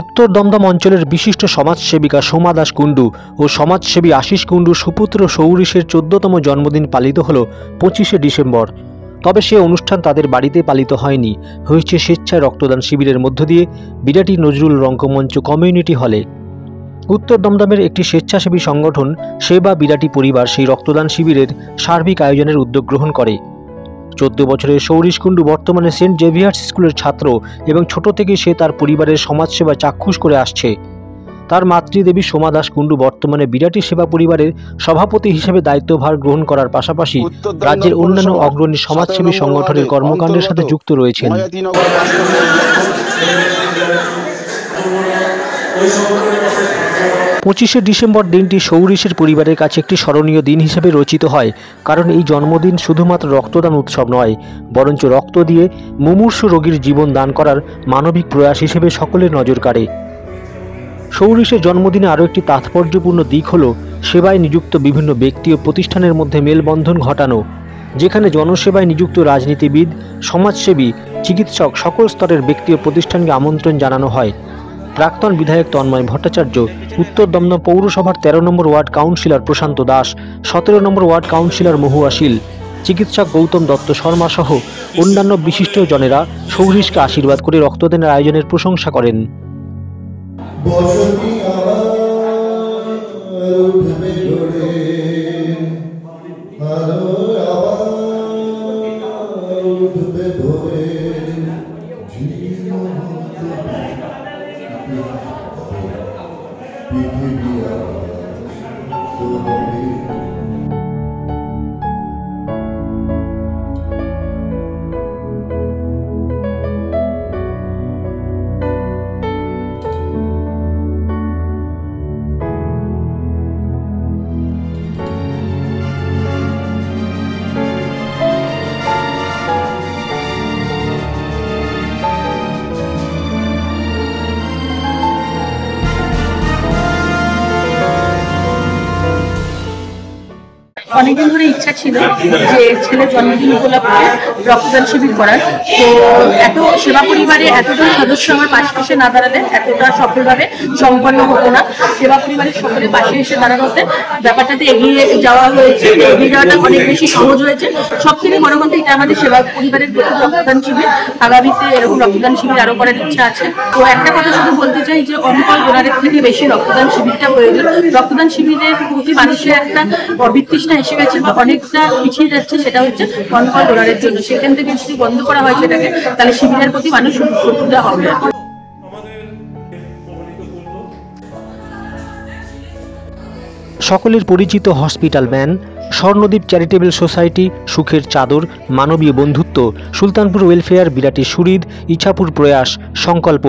উত্তর দমদম অঞ্চলের বিশিষ্ট সমাজসেবিকা সোমা দাস কুণ্ডু ও সমাজসেবী আশিস কুণ্ডুর সুপুত্র সৌরিশের 14তম জন্মদিন পালিত হল 25শে ডিসেম্বর। তবে সে অনুষ্ঠান তাদের বাড়িতে পালিত হয়নি, হয়েছে স্বেচ্ছায় রক্তদান শিবিরের মধ্য দিয়ে বিরাটি নজরুল রঙ্গমঞ্চ কমিউনিটি হলে। উত্তর দমদমের একটি স্বেচ্ছাসেবী সংগঠন সেবা বিরাটি পরিবার সেই রক্তদান শিবিরের সার্বিক আয়োজনের উদ্যোগ গ্রহণ করে। 14 বছরের সৌরিশ কুণ্ডু বর্তমানে সেন্ট জেভিয়ার্স স্কুলের ছাত্র এবং ছোট থেকে সে তার পরিবারের সমাজসেবা চাক্ষুষ করে আসছে। তার মাতৃদেবী সোমা দাস কুণ্ডু বর্তমানে বিরাটি সেবা পরিবারের সভাপতি হিসেবে দায়িত্বভার গ্রহণ করার পাশাপাশি রাজ্যের অন্যান্য অগ্রণী সমাজসেবী সংগঠনের কর্মকাণ্ডের সাথে যুক্ত রয়েছেন। 25শে ডিসেম্বর দিনটি সৌরিশের পরিবারের কাছে একটি স্মরণীয় দিন হিসেবে রচিত হয়, কারণ এই জন্মদিন শুধুমাত্র রক্তদান উৎসব নয়, বরঞ্চ রক্ত দিয়ে মুমূর্ষু রোগীর জীবন দান করার মানবিক প্রয়াস হিসেবে সকলের নজর কাড়ে। সৌরিশের জন্মদিনে আরও একটি তাৎপর্যপূর্ণ দিক হল সেবায় নিযুক্ত বিভিন্ন ব্যক্তি ও প্রতিষ্ঠানের মধ্যে মেলবন্ধন ঘটানো, যেখানে জনসেবায় নিযুক্ত রাজনীতিবিদ, সমাজসেবী, চিকিৎসক সকল স্তরের ব্যক্তি ও প্রতিষ্ঠানকে আমন্ত্রণ জানানো হয়। প্রাক্তন বিধায়ক তন্ময় ভট্টাচার্য, উত্তর দমদম পৌরসভার 13 নম্বর ওয়ার্ড কাউন্সিলর প্রশান্ত দাস, 17 নম্বর ওয়ার্ড কাউন্সিলর মহুয়া শীল, চিকিৎসক গৌতম দত্ত শর্মা সহ অন্যান্য বিশিষ্ট জনেরা সৌরিশকে আশীর্বাদ করে রক্তদানের আয়োজনের প্রশংসা করেন। অনেকদিন ধরে ইচ্ছা ছিল যে ছেলের জন্মদিন উপলক্ষে রক্তদান শিবির করার। তো এত সেবা পরিবারে এতজন সদস্য আমার পাশে না দাঁড়ালে এতটা সফলভাবে সম্পন্ন হতো না। সেবা পরিবারের সকলের পাশে এসে দাঁড়ানোতে ব্যাপারটাতে এগিয়ে যাওয়া হয়েছে, এগিয়ে যাওয়াটা অনেক বেশি সহজ হয়েছে। সব থেকে বড় কথা, এটা আমাদের সেবা পরিবারের প্রথম রক্তদান শিবির। আগামীতে এরকম রক্তদান শিবির আরো করার ইচ্ছা আছে। তো একটা কথা শুধু বলতে চাই যে অনকল ডোনারের থেকে বেশি রক্তদান শিবিরটা প্রয়োজন। রক্তদান শিবিরের প্রতি মানুষের একটা বিতৃষ্ণা এসে গেছে বা অনেকটা পিছিয়ে যাচ্ছে, সেটা হচ্ছে অনকল ডোনারের জন্য। সেখান থেকে যদি বন্ধ করা হয় সেটাকে, তাহলে শিবিরের প্রতি মানুষ উপকৃত হবে। সকলের পরিচিত hospital man, Swarnadwip charitable society, সুখের চাদর, মানবীয় বন্ধুত্ব, সুলতানপুর ওয়েলফেয়ার, বিরাটি সুরিদ, ইছাপুর প্রয়াস, সংকল্প,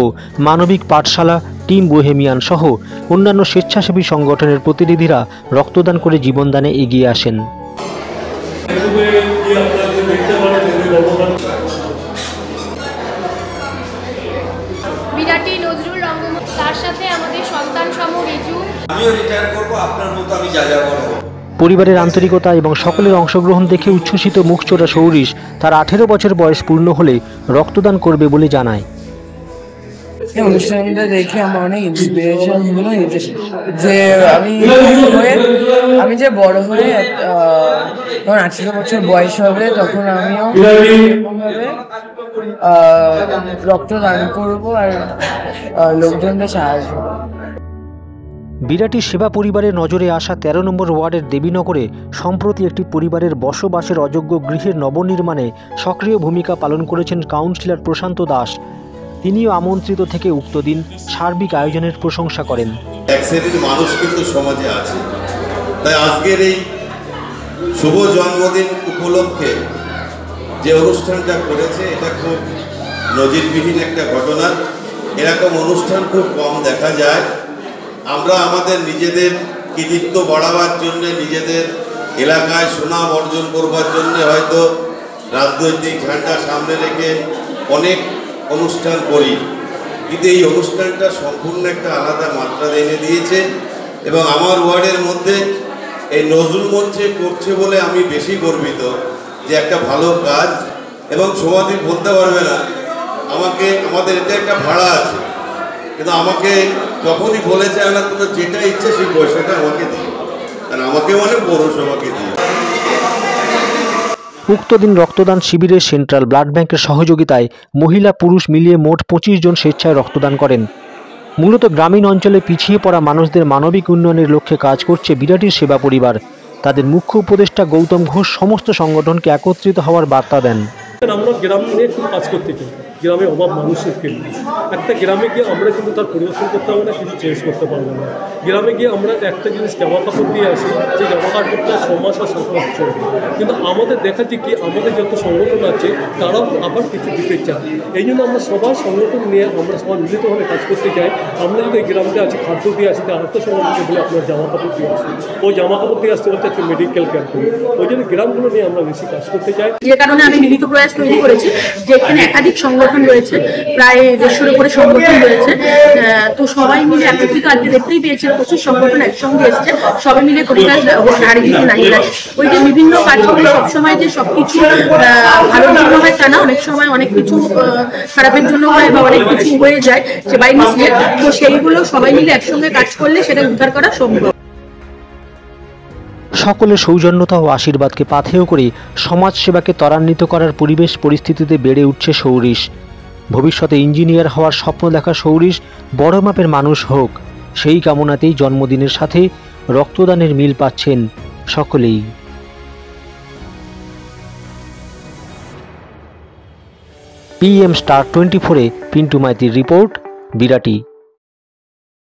মানবিক পাঠশালা, টিম বোহেমিয়ান সহ অন্যান্য স্বেচ্ছাসেবী সংগঠনের প্রতিনিধিরা রক্তদান করে জীবনদানে এগিয়ে আসেন। বিরাটি নজরুল রঙ্গমঞ্চ, তার সাথে আমাদের সন্তান সম রিজু। আমিও রিটায়ার করব, আপনার মতো আমি যা যা করব। পরিবারের আন্তরিকতা এবং সকলের অংশগ্রহণ দেখে উচ্ছ্বসিত মুখচোরা সৌরিশ তার 18 বছর বয়স পূর্ণ হলে রক্তদান করবে বলে জানায়। অনুষ্ঠানটা দেখে আমার অনেক ইন্সপিরেশন হলো যে আমি যে বড় হয়ে যখন 18 বছর বয়স হবে তখন আমিও এরকমভাবে রক্তদান করবো আর লোকজনকে সাহায্য। বিরাটি সেবা পরিবারের নজরে আসা 13 নম্বর ওয়ার্ডের দেবীনগরে সম্প্রতি একটি পরিবারের বসবাসের অযোগ্য গৃহের নবনির্মাণে সক্রিয় ভূমিকা পালন করেছেন কাউন্সিলর প্রশান্ত দাস। তিনিও আমন্ত্রিত থেকে উক্ত দিন সার্বিক আয়োজনের প্রশংসা করেন। এক শ্রেণীর মানুষ কিন্তু সমাজে আছে, তাই আজকের এই শুভ জন্মদিন উপলক্ষে যে অনুষ্ঠানটা করেছে এটা খুব নজিরবিহীন একটা ঘটনা। এরকম অনুষ্ঠান খুব কম দেখা যায়। আমরা আমাদের নিজেদের কৃতিত্ব বাড়াবার জন্য, নিজেদের এলাকায় সুনাম অর্জন করবার জন্য হয়তো রাজনৈতিক ঝান্ডা সামনে রেখে অনেক অনুষ্ঠান করি, কিন্তু এই অনুষ্ঠানটা সম্পূর্ণ একটা আলাদা মাত্রা এনে দিয়েছে এবং আমার ওয়ার্ডের মধ্যে এই নজরুল মঞ্চে করছে বলে আমি বেশি গর্বিত যে একটা ভালো কাজ। এবং সমাধি বলতে পারবে না আমাদের এটা একটা ভাড়া আছে, কিন্তু আমাকে যখনই বলেছে না তোমার যেটা ইচ্ছে সেই পয়সাটা আমাকে দিও, কারণ আমাকে মানে পৌরসভাকে দিও। উক্ত দিন রক্তদান শিবিরে সেন্ট্রাল ব্লাড ব্যাংকের সহযোগিতায় মহিলা পুরুষ মিলিয়ে মোট 25 জন স্বেচ্ছায় রক্তদান করেন। মূলত গ্রামীণ অঞ্চলে পিছিয়ে পড়া মানুষদের মানবিক উন্নয়নের লক্ষ্যে কাজ করছে বিরাটির সেবা পরিবার। তাদের মুখ্য উপদেষ্টা গৌতম ঘোষ সমস্ত সংগঠনকে একত্রিত হওয়ার বার্তা দেন। আমরা গ্রাম নিয়ে খুব কাজ করতে চাই, গ্রামে অভাব মানুষের ক্ষেত্রে একটা গ্রামে গিয়ে আমরা কিন্তু তার পরিবর্তন করতে পারবো না, কিছু চেঞ্জ করতে পারবো না। গ্রামে গিয়ে আমরা একটা জিনিস জামা কাপড় দিয়ে আসি, যে জামা কাপড়টা 6 মাস আর 7 মাস চলবে, কিন্তু আমাদের দেখাচ্ছি কি আমাদের যত সংগঠন আছে তারাও আবার কিছু দিতে চায়। এই জন্য আমরা সবার সংগঠন নিয়ে আমরা সবাই মিলিতভাবে কাজ করতে চাই। আমরা যদি এই গ্রামে আছি খাদ্য দিয়ে আসি, তার আরেকটা সংগঠনকে বলে আপনার জামা কাপড় দিয়ে আসি, ওই জামা কাপড় দিয়ে আসতে বলতে একটা মেডিকেল ক্যাম্প করি। ওই জন্য গ্রামগুলো নিয়ে আমরা বেশি কাজ করতে চাই। যে কারণে আমি মিলিত প্রয়াস তৈরি করেছি, যে এখানে একাধিক সংগঠন রয়েছে, প্রায় 150-এর উপরে সংগঠন রয়েছে। তো সবাই মিলে একত্রিত, আজকে দেখতেই পেয়েছি প্রচুর সংগঠন একসঙ্গে এসছে, সবাই মিলে পরিকাজ নারীদিকে নারীরা ওই যে বিভিন্ন কাজগুলো সবসময় যে সবকিছু ভালোর জন্য হয় তা না, অনেক সময় অনেক কিছু খারাপের জন্য হয় বা অনেক কিছু হয়ে যায় সে বাই মিস্টেক। তো সেইগুলো সবাই মিলে একসঙ্গে কাজ করলে সেটা উদ্ধার করা সম্ভব। সকলের সৌজন্যতা ও আশীর্বাদকে পাথেয় করে সমাজ সেবাকে ত্বরান্বিত করার পরিবেশ পরিস্থিতিতে বেড়ে উঠছে সৌরিশ। ভবিষ্যতে ইঞ্জিনিয়ার হওয়ার স্বপ্ন দেখা সৌরিশ বড় মাপের মানুষ হোক, সেই কামনাতেই জন্মদিনের সাথে রক্তদানের মিল পাচ্ছেন সকলেই। PM Star 24-এ পিন্টু মাইতির রিপোর্ট, বিরাটি।